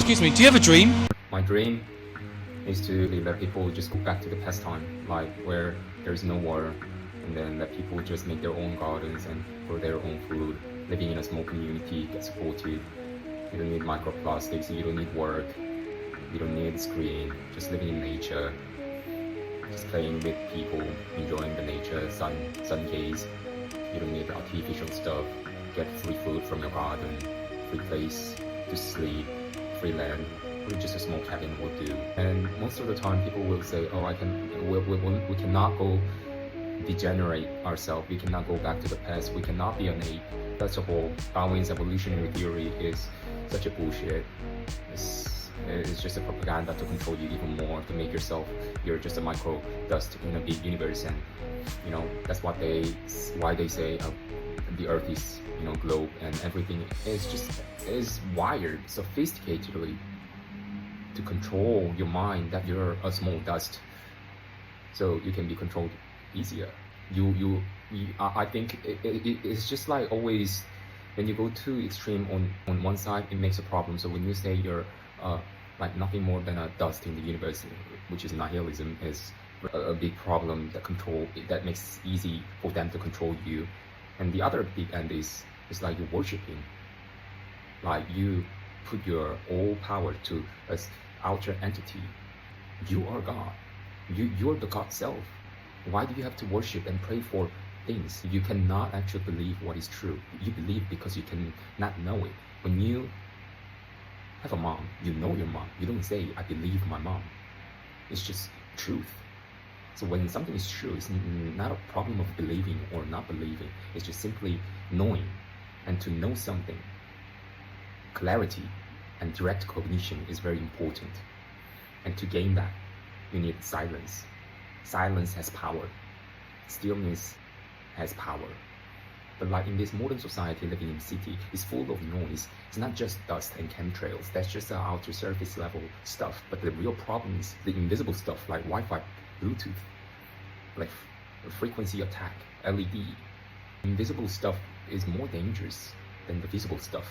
Excuse me, do you have a dream? My dream is to let people just go back to the past time, like where there is no war, and then let people just make their own gardens and grow their own food, living in a small community, get supported. You don't need microplastics, you don't need work, you don't need screen, just living in nature, just playing with people, enjoying the nature, sun gaze. You don't need artificial stuff, get free food from your garden, free place to sleep, free land, or just a small cabin will do. And most of the time people will say, oh, we cannot go degenerate ourselves, we cannot go back to the past, we cannot be an ape. First of all, Darwin's evolutionary theory is such a bullshit. It's just a propaganda to control you even more, to make yourself, you're just a micro dust in a big universe. And you know, that's why they say the earth is, you know, globe, and everything is wired sophisticatedly to control your mind, that you're a small dust, so you can be controlled easier. I think it's just like always, when you go too extreme on one side, it makes a problem. So when you say you're like nothing more than a dust in the universe, which is nihilism, is a big problem that makes it easy for them to control you. And the other big end is like you're worshiping, like you put your all power to an outer entity. You are God. You're the God self. Why do you have to worship and pray for things? You cannot actually believe what is true. You believe because you cannot know it. When you have a mom, you know your mom. You don't say, I believe my mom. It's just truth. So when something is true, it's not a problem of believing or not believing. It's just simply knowing. And to know something, clarity and direct cognition is very important. And to gain that, you need silence. Silence has power. Stillness has power. But like in this modern society, living in city, is full of noise. It's not just dust and chemtrails. That's just the outer surface level stuff. But the real problem is the invisible stuff, like Wi-Fi, Bluetooth, like frequency attack, LED. Invisible stuff is more dangerous than the visible stuff.